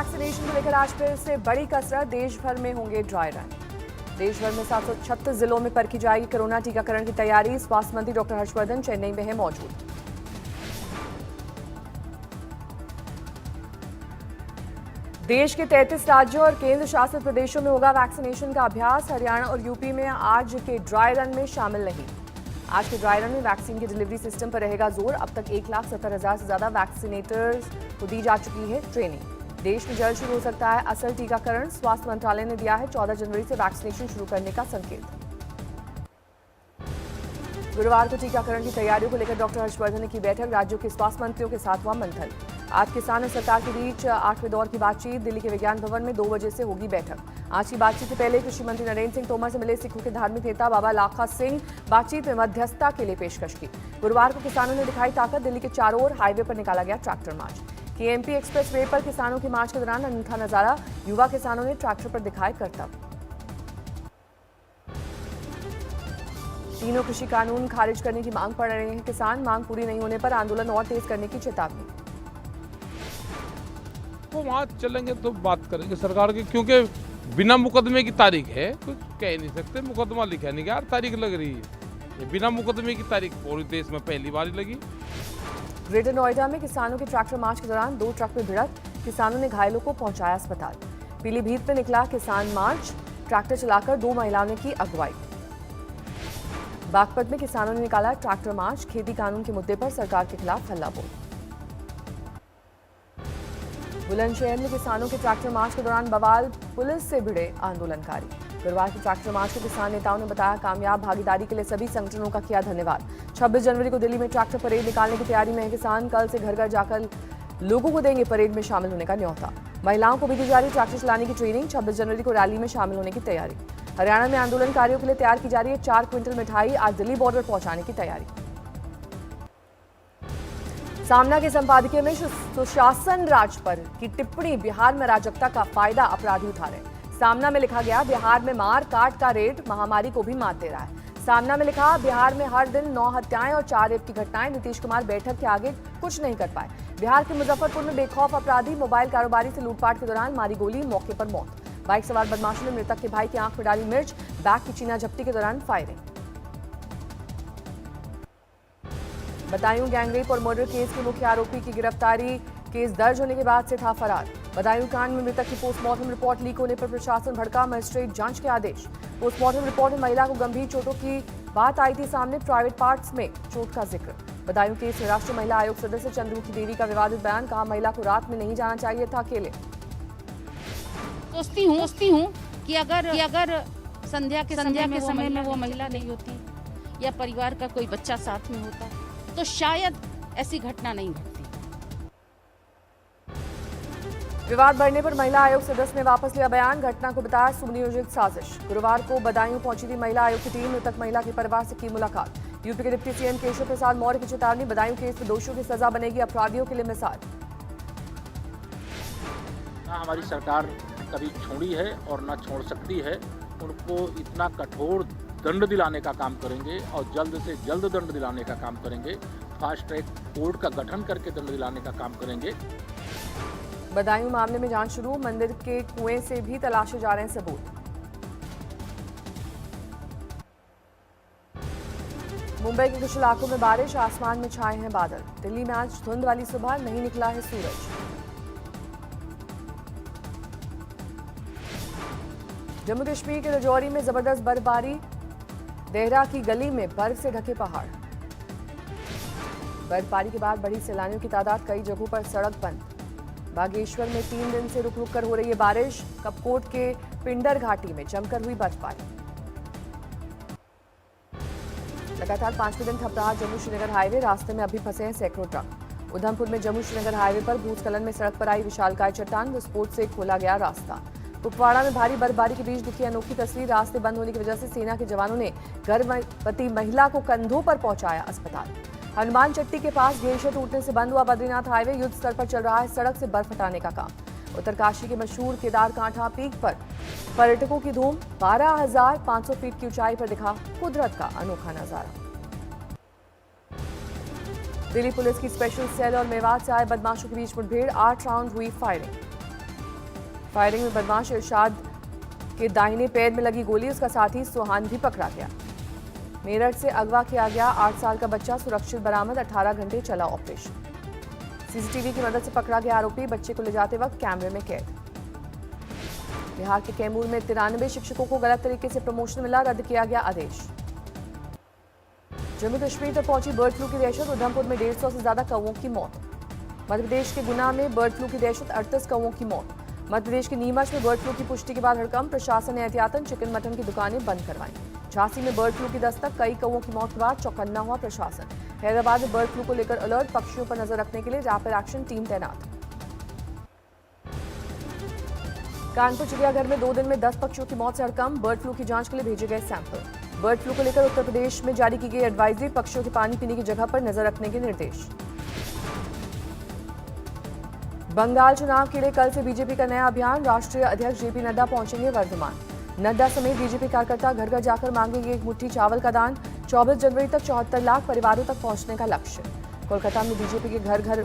Vaccination को लेकर आज फिर से बड़ी कसरत, देश भर में होंगे ड्राई रन। देश भर में 736 जिलों में परखी जाएगी कोरोना टीकाकरण की तैयारी। स्वास्थ्य मंत्री डॉक्टर हर्षवर्धन चेन्नई में है मौजूद। देश के 33 राज्यों और केंद्र शासित प्रदेशों में होगा वैक्सीनेशन का अभ्यास। हरियाणा और यूपी में आज के ड्राई रन में शामिल नहीं। आज के ड्राई रन में वैक्सीन की डिलीवरी सिस्टम पर रहेगा जोर। अब तक 1,70,000 से ज्यादा वैक्सीनेटर्स को दी जा चुकी है ट्रेनिंग। देश में जल्द शुरू हो सकता है असल टीकाकरण। स्वास्थ्य मंत्रालय ने दिया है 14 जनवरी से वैक्सीनेशन शुरू करने का संकेत। गुरुवार को टीकाकरण की तैयारियों को लेकर डॉक्टर हर्षवर्धन ने की बैठक। राज्यों के स्वास्थ्य मंत्रियों के साथ हुआ मंथन। आज किसान और सरकार के बीच 8वें दौर की बातचीत। दिल्ली के विज्ञान भवन में 2 बजे से होगी बैठक। आज की बातचीत से पहले कृषि मंत्री नरेंद्र सिंह तोमर से मिले सिखों के धार्मिक नेता बाबा लाखा सिंह। बातचीत में मध्यस्थता के लिए पेशकश की। गुरुवार को किसानों ने दिखाई ताकत। दिल्ली के चारों ओर हाईवे पर निकाला गया tractor march. KMP express way पर किसानों की मार्च के दौरान अनूठा नजारा। युवा किसानों ने ट्रैक्टर पर दिखाए करतब। तीनों कृषि कानून खारिज करने की मांग कर रहे हैं किसान। मांग पूरी नहीं होने पर आंदोलन और तेज करने की चेतावनी। वो वहाँ चलेंगे तो बात करेंगे सरकार की, क्योंकि बिना मुकदमे की तारीख है, कुछ कह नहीं सकते। मुकदमा लिखा नहीं यार, तारीख लग रही है। ये बिना मुकदमे की तारीख पूरे देश में पहली बार ही लगी। ग्रेटर नोएडा में किसानों के ट्रैक्टर मार्च के दौरान 2 ट्रक में भिड़ंत। किसानों ने घायलों को पहुंचाया अस्पताल। पीलीभीत में निकला किसान मार्च। ट्रैक्टर चलाकर 2 महिलाओं ने की अगुवाई। बागपत में किसानों ने निकाला ट्रैक्टर मार्च। खेती कानून के मुद्दे पर सरकार के खिलाफ हल्ला बोल। बुलंदशहर में किसानों के ट्रैक्टर मार्च के दौरान बवाल। पुलिस से भिड़े आंदोलनकारी। गुरुवार के ट्रैक्टर मार्च को किसान नेताओं ने बताया कामयाब। भागीदारी के लिए सभी संगठनों का किया धन्यवाद। 26 जनवरी को दिल्ली में ट्रैक्टर परेड निकालने की तैयारी में है किसान। कल से घर घर जाकर लोगों को देंगे परेड में शामिल होने का न्योता। महिलाओं को भी दी जा रही ट्रैक्टर चलाने की ट्रेनिंग। 26 जनवरी को रैली में शामिल होने की तैयारी। हरियाणा में आंदोलनकारियों के लिए तैयार की जा रही है 4 क्विंटल मिठाई। आज दिल्ली बॉर्डर पहुंचाने की तैयारी। सामना के संपादकीय में सुशासन राज पर की टिप्पणी। बिहार में अराजकता का फायदा अपराधी उठा रहे। सामना में लिखा गया बिहार में मार काट का रेट महामारी को भी मात दे रहा है। सामना में लिखा बिहार में हर दिन 9 हत्याएं और 4 रेप की घटनाएं। नीतीश कुमार बैठक के आगे कुछ नहीं कर पाए। बिहार के मुजफ्फरपुर में बेखौफ अपराधी मोबाइल कारोबारी से लूटपाट के दौरान मारी गोली, मौके पर मौत। बाइक सवार बदमाशों ने मृतक के भाई की आंख में डाली मिर्च। बैग की चीना जब्ती के दौरान फायरिंग। बदायूं गैंगरेप और मर्डर केस के मुख्य आरोपी की गिरफ्तारी। केस दर्ज होने के बाद से था फरार। बदायूं कांड में मृतक की पोस्टमार्टम रिपोर्ट लीक होने पर प्रशासन भड़का। मजिस्ट्रेट जांच के आदेश। पोस्टमार्टम रिपोर्ट में महिला को गंभीर चोटों की बात आई थी सामने। प्राइवेट पार्ट्स में चोट का जिक्र। बदायूं केस में राष्ट्रीय महिला आयोग सदस्य चंद्रमुखी देवी का विवादित बयान। कहा महिला को रात में नहीं जाना चाहिए था अकेले। सोचती हूँ कि अगर संध्या के समय में वो महिला नहीं होती या परिवार का कोई बच्चा साथ में होता तो शायद ऐसी घटना नहीं घटती। विवाद बढ़ने पर महिला आयोग सदस्य ने वापस लिया बयान। घटना को बताया सुनियोजित साजिश। गुरुवार को बदायूं पहुंची थी महिला आयोग की टीम। मृतक महिला के परिवार से की मुलाकात। यूपी के डिप्टी सीएम केशव प्रसाद मौर्य की चेतावनी। बदायूं केस में दोषियों की सजा बनेगी अपराधियों के लिए मिसाल। हमारी सरकार कभी छोड़ी है और न छोड़ सकती है। उनको इतना कठोर दंड दिलाने का काम करेंगे और जल्द से जल्द दंड दिलाने का काम करेंगे। फास्ट ट्रैक कोर्ट का गठन करके दंड दिलाने का काम करेंगे। बदायूं मामले में जांच शुरू। मंदिर के कुएं से भी तलाशे जा रहे हैं सबूत। मुंबई के कुछ इलाकों में बारिश। आसमान में छाए हैं बादल। दिल्ली में आज धुंध वाली सुबह, नहीं निकला है सूरज। जम्मू कश्मीर के राजौरी में जबरदस्त बर्फबारी। देहरा की गली में बर्फ से ढके पहाड़। बर्फबारी के बाद बढ़ी सैलानियों की तादाद। कई जगहों पर सड़क बंद। बागेश्वर में 3 दिन से रुक रुक कर हो रही है बारिश। कपकोट के पिंडर घाटी में जमकर हुई बर्फबारी। लगातार 5वें दिन ठप रहा जम्मू श्रीनगर हाईवे। रास्ते में अभी फंसे हैं सैकड़ों ट्रक। उधमपुर में जम्मू श्रीनगर हाईवे पर भूस्खलन में सड़क पर आई विशालकाय चट्टान। विस्फोट से खोला गया रास्ता। कुपवाड़ा में भारी बर्फबारी के बीच दिखी अनोखी तस्वीर। रास्ते बंद होने की वजह से सेना के जवानों ने गर्भवती महिला को कंधों पर पहुंचाया अस्पताल। हनुमान चट्टी के पास ग्लेशियर टूटने से बंद हुआ बद्रीनाथ हाईवे। युद्ध स्तर पर चल रहा है सड़क से बर्फ हटाने का काम। उत्तरकाशी के मशहूर केदार कांठा पीक पर पर्यटकों की धूम। 12,500 फीट की ऊंचाई पर दिखा कुदरत का अनोखा नजारा। दिल्ली पुलिस की स्पेशल सेल और मेवात से आए बदमाशों के बीच मुठभेड़। 8 राउंड हुई फायरिंग। फायरिंग में बदमाश इरशाद के दाहिने पैर में लगी गोली, उसका साथी सुहान भी पकड़ा गया। मेरठ से अगवा किया गया 8 साल का बच्चा सुरक्षित बरामद, 18 घंटे चला ऑपरेशन। सीसीटीवी की मदद से पकड़ा गया आरोपी, बच्चे को ले जाते वक्त कैमरे में कैद। बिहार के कैमूर में 93 शिक्षकों को गलत तरीके से प्रमोशन मिला, रद्द किया गया आदेश। जम्मू कश्मीर तक पहुंची बर्ड फ्लू की दहशत, उधमपुर में 150 से ज्यादा कौवों की मौत। मध्य प्रदेश के गुना में बर्ड फ्लू की दहशत, 38 कौवों की मौत। मध्य प्रदेश के नीमच में बर्ड फ्लू की पुष्टि के बाद हड़कंप, प्रशासन ने एहतियातन चिकन मटन की दुकानें बंद करवाई। झांसी में बर्ड फ्लू की दस्तक, कई कौवों की मौत के बाद चौकन्ना हुआ प्रशासन। हैदराबाद में बर्ड फ्लू को लेकर अलर्ट, पक्षियों पर नजर रखने के लिए रैपिड एक्शन टीम तैनात। कानपुर चिड़ियाघर में 2 दिन में 10 पक्षियों की मौत से हड़कंप, बर्ड फ्लू की जांच के लिए भेजे गए सैंपल। बर्ड फ्लू को लेकर उत्तर प्रदेश में जारी की गई एडवाइजरी, पक्षियों के पानी पीने की जगह पर नजर रखने के निर्देश। बंगाल चुनाव के लिए कल से बीजेपी का नया अभियान, राष्ट्रीय अध्यक्ष जेपी नड्डा पहुंचेंगे वर्धमान। नड्डा समेत बीजेपी कार्यकर्ता घर घर जाकर मांगेंगे एक मुट्ठी चावल का दान। 24 जनवरी तक 74 लाख परिवारों तक पहुंचने का लक्ष्य। कोलकाता में बीजेपी के घर घर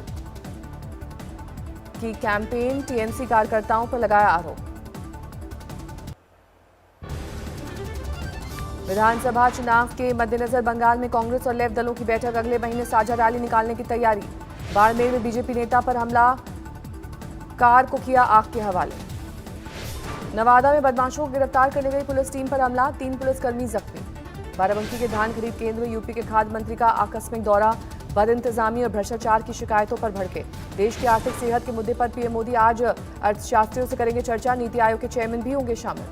की कैंपेन, टीएमसी कार्यकर्ताओं पर लगाया आरोप। विधानसभा चुनाव के मद्देनजर बंगाल में कांग्रेस और लेफ्ट दलों की बैठक, अगले महीने साझा रैली निकालने की तैयारी। बाड़मेर में बीजेपी नेता पर हमला, कार को किया आग के हवाले। नवादा में बदमाशों को गिरफ्तार करने गई पुलिस टीम पर हमला, 3 पुलिसकर्मी जख्मी। बाराबंकी के धान खरीद केंद्र में यूपी के खाद्य मंत्री का आकस्मिक दौरा, बदइंतजामी और भ्रष्टाचार की शिकायतों पर भड़के। देश की आर्थिक सेहत के मुद्दे पर पीएम मोदी आज अर्थशास्त्रियों से करेंगे चर्चा, नीति आयोग के चेयरमैन भी होंगे शामिल।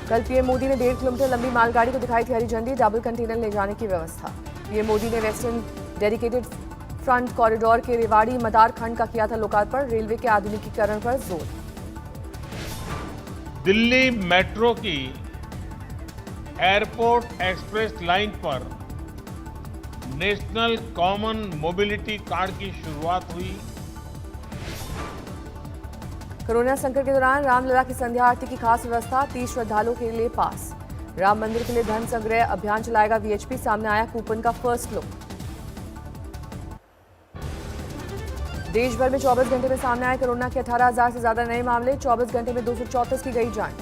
कल पीएम मोदी ने 1.5 किलोमीटर लंबी मालगाड़ी को दिखाई थी हरी झंडी, डबल कंटेनर ले जाने की व्यवस्था। पीएम मोदी ने वेस्टर्न डेडिकेटेड फ्रंट कॉरिडोर के रेवाड़ी मदार खंड का किया था लोकार्पण, रेलवे के आधुनिकीकरण पर जोर। दिल्ली मेट्रो की एयरपोर्ट एक्सप्रेस लाइन पर नेशनल कॉमन मोबिलिटी कार्ड की शुरुआत हुई। कोरोना संकट के दौरान रामलला की संध्या आरती की खास व्यवस्था, 30 श्रद्धालुओं के लिए पास। राम मंदिर के लिए धन संग्रह अभियान चलाएगा वीएचपी, सामने आया कूपन का फर्स्ट लुक। देश भर में 24 घंटे में सामने आए कोरोना के 18,000 से ज्यादा नए मामले, 24 घंटे में 234 की गई जान।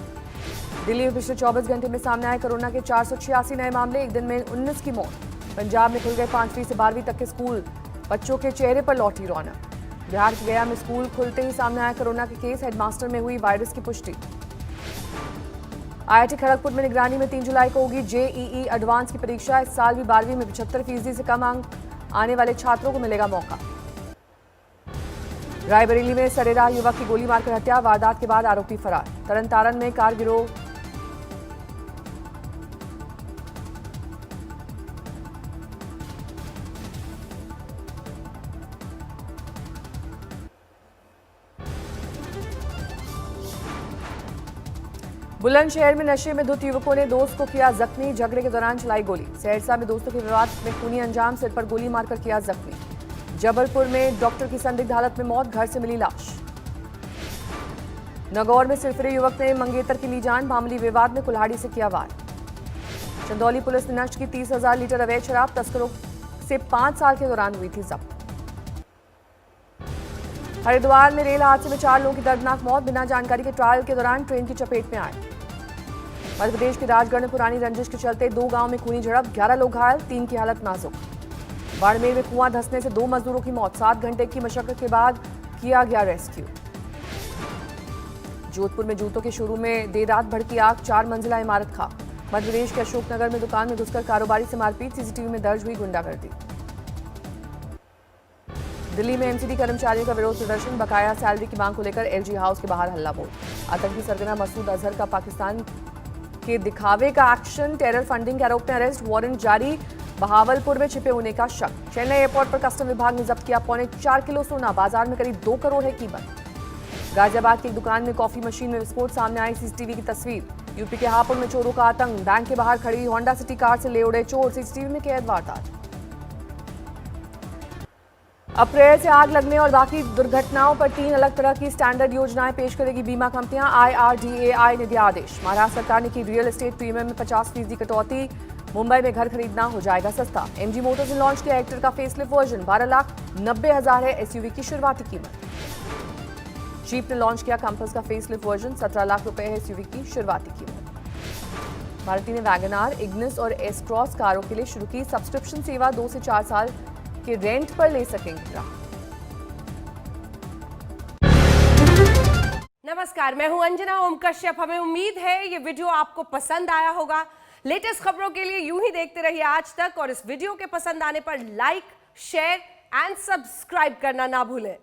दिल्ली में पिछले 24 घंटे में सामने आए कोरोना के 486 नए मामले, एक दिन में 19 की मौत। पंजाब में खुल गए 5वीं से 12वीं तक के स्कूल, बच्चों के चेहरे पर लौटी रौनक। बिहार के गया में स्कूल खुलते ही सामने आया कोरोना के केस, हेडमास्टर में हुई वायरस की पुष्टि। आईआईटी खड़गपुर में निगरानी में 3 जुलाई को होगी जेईई एडवांस की परीक्षा, इस साल भी 12वीं में 75% से कम अंक आने वाले छात्रों को मिलेगा मौका। रायबरेली में सरेराह युवक की गोली मारकर हत्या, वारदात के बाद आरोपी फरार। तरनतारन में कार गिरोह बुलंदशहर में नशे में धुत युवकों ने दोस्त को किया जख्मी, झगड़े के दौरान चलाई गोली। सहरसा में दोस्तों के विवाद में खूनी अंजाम, सिर पर गोली मारकर किया जख्मी। जबलपुर में डॉक्टर की संदिग्ध हालत में मौत, घर से मिली लाश। नागौर में सिरफिरे युवक ने मंगेतर की ली जान, मामूली विवाद में कुल्हाड़ी से किया वार। चंदौली पुलिस ने नष्ट की 30,000 लीटर अवैध शराब, तस्करों से 5 साल के दौरान हुई थी जब्त। हरिद्वार में रेल हादसे में 4 लोगों की दर्दनाक मौत, बिना जानकारी के ट्रायल के दौरान ट्रेन की चपेट में आए। मध्य प्रदेश के राजगढ़ में पुरानी रंजिश के चलते 2 गांव में खूनी झड़प, 11 लोग घायल, 3 की हालत नाजुक। बाड़मेर में कुआं धंसने से 2 मजदूरों की मौत, 7 घंटे की मशक्कत के बाद किया गया रेस्क्यू। जोधपुर में जूतों के शोरूम में देर रात भड़की आग, 4 मंजिला इमारत खाक। मध्य प्रदेश के अशोकनगर में दुकान में घुसकर कारोबारी से मारपीट, सीसीटीवी में दर्ज हुई गुंडागर्दी। दिल्ली में एमसीडी कर्मचारियों का विरोध प्रदर्शन, बकाया सैलरी की मांग को लेकर एलजी हाउस के बाहर हल्ला बोल। आतंकी सरगना मसूद अजहर का पाकिस्तान के दिखावे का एक्शन, टेरर फंडिंग के आरोप में अरेस्ट, वारंट जारी। बहावलपुर में छिपे होने का शक। चेन्नई एयरपोर्ट पर कस्टम विभाग ने जब्त किया 4.25 किलो सोना, बाजार में करीब 2 करोड़ है कीमत। गाजियाबाद की एक दुकान में कॉफी मशीन में विस्फोट, सामने आई सीसीटीवी की तस्वीर। यूपी के हापुड़ में चोरों का आतंक, बैंक के बाहर खड़ी होंडा सिटी कार से ले उड़े चोर, सीसीटीवी में कैद वारदात। अप्रैल से आग लगने और बाकी दुर्घटनाओं पर 3 अलग तरह की स्टैंडर्ड योजनाएं पेश करेगी बीमा कंपनियां, IRDAI ने दिया आदेश। महाराष्ट्र सरकार ने की रियल एस्टेट प्रीमियम में 50% कटौती, मुंबई में घर खरीदना हो जाएगा सस्ता। MG मोटर्स ने लॉन्च किया हेक्टर का फेसलिफ्ट वर्जन, 12,90,000 है SUV की शुरुआती कीमत। जीप ने लॉन्च किया कंपास का फेसलिफ्ट वर्जन। 17 लाख रुपए है एसयूवी की शुरुआती कीमत। मारुति ने वैगनार, इग्निस और एस क्रॉस कारों के लिए शुरू की सब्सक्रिप्शन सेवा। 2 से 4 साल के रेंट पर ले सकेंगे ग्राहक। नमस्कार, मैं हूं अंजना ओम कश्यप। हमें उम्मीद है ये वीडियो आपको पसंद आया होगा। लेटेस्ट खबरों के लिए यूं ही देखते रहिए आज तक और इस वीडियो के पसंद आने पर लाइक, शेयर एंड सब्सक्राइब करना ना भूलें।